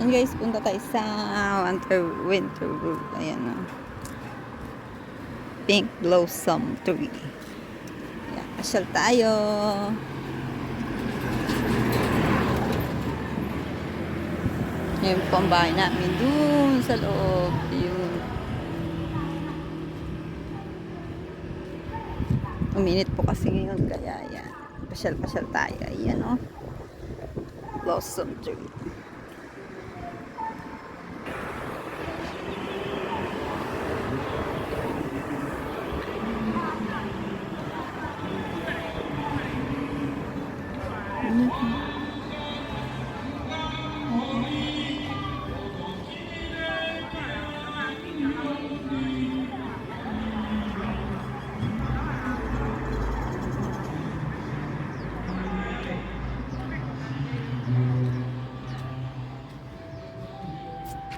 And guys, punta tayo sa winter wood. Ayan o. Pink blossom tree. Ayan, pasyal tayo. Yan po ang bahay namin dun sa loob. Yun. Uminit po kasi ngayon, kaya yan. Pasyal-pasyal tayo. Ayan o. Blossom tree.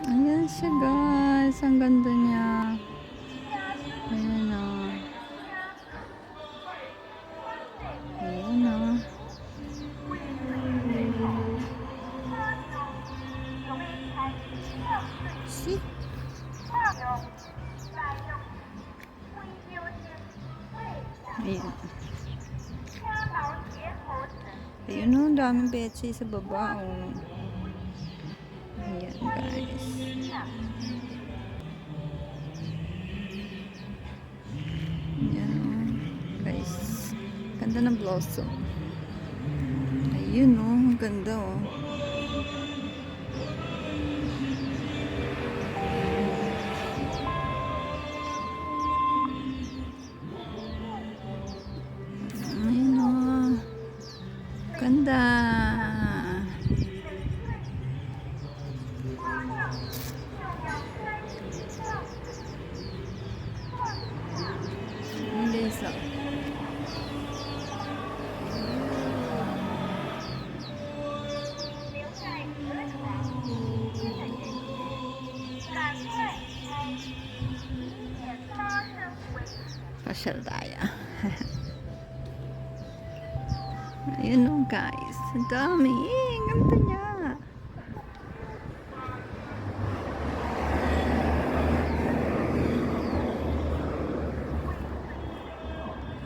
Ayan siya guys, ang ganda niya. Ayan o. Ayan o. See? Ayan. Ayun o, daming betchay sa baba o. Ayan guys. Ayan o. Guys. Ganda ng blossom. Ayun o, ang ganda o. Ayun o. Ganda. Guys, oh. Pasyal tayo. Ayun o guys, ang dami. Ang ganda niya.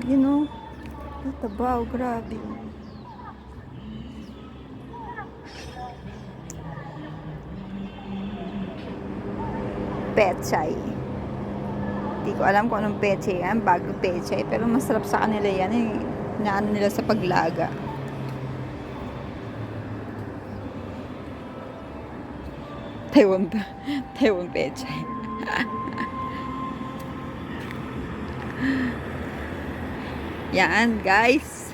Ayun o. Natabaw, grabe. Pechay. Hindi ko alam kung anong pechay yan. Bago pechay. Pero masarap sa kanila yan eh. Inaano nila sa paglaga. Taiwan pechay. Yan guys.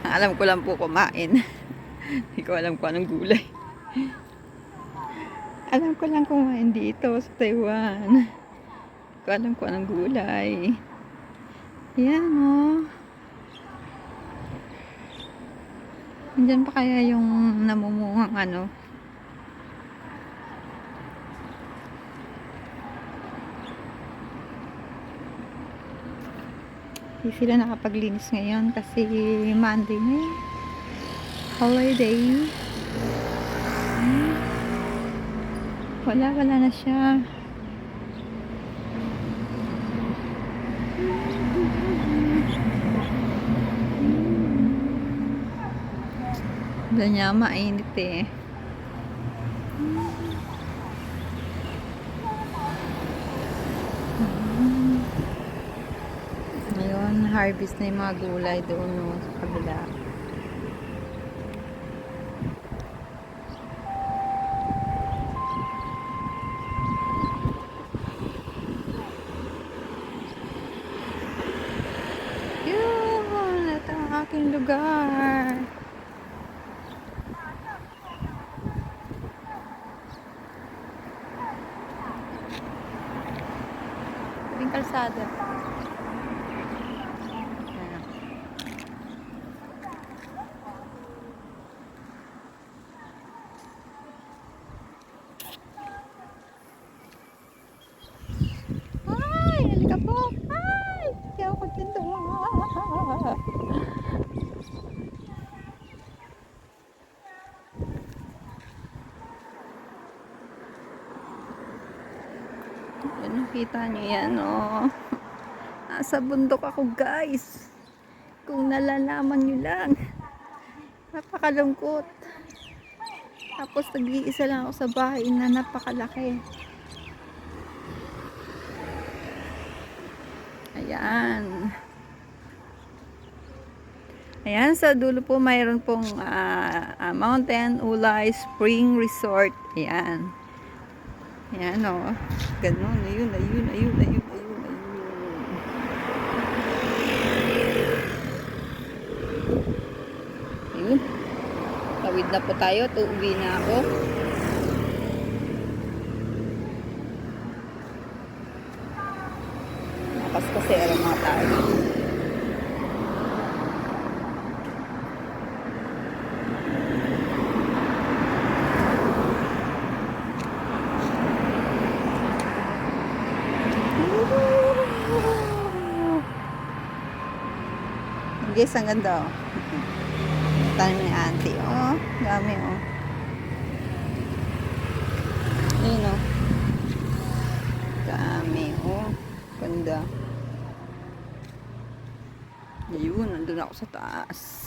Alam ko lang po kumain. Hindi ko alam kung anong gulay. Alam ko lang kumain dito sa Taiwan. Hindi ko alam kung anong gulay. Yan o. Nandyan pa kaya yung namumungang ano. Hindi sila nakapaglinis ngayon kasi Monday na yun. Holiday. Wala na siya. Doon niya mainit eh. Ngayon, harvest na yung mga gulay doon no, sa kabila. Yun! Ito ang aking lugar. Tabing kalsada. Ay! Halika po! Ay! Hindi ako magtinda. Yan, nakita nyo yan, oh. Nasa bundok ako, guys. Kung nalalaman nyo lang. Napakalungkot. Tapos nag-iisa lang ako sa bahay na napakalaki. Ayan. Ayan, sa dulo po mayroon pong Mountain Ulay Spring Resort. Ayan. Ayan, oh. Ganun. Ayun, ayun, ayun, ayun, ayun, ayun. Ayun. Tawid na po tayo. Tuuwi na ako. Kasi alam mga tao. Guys, ang ganda, oh. Tanong ni auntie, oh. Dami, oh. Ayun, oh. Dami, oh. Ganda. Ayun, nandun ako sa taas.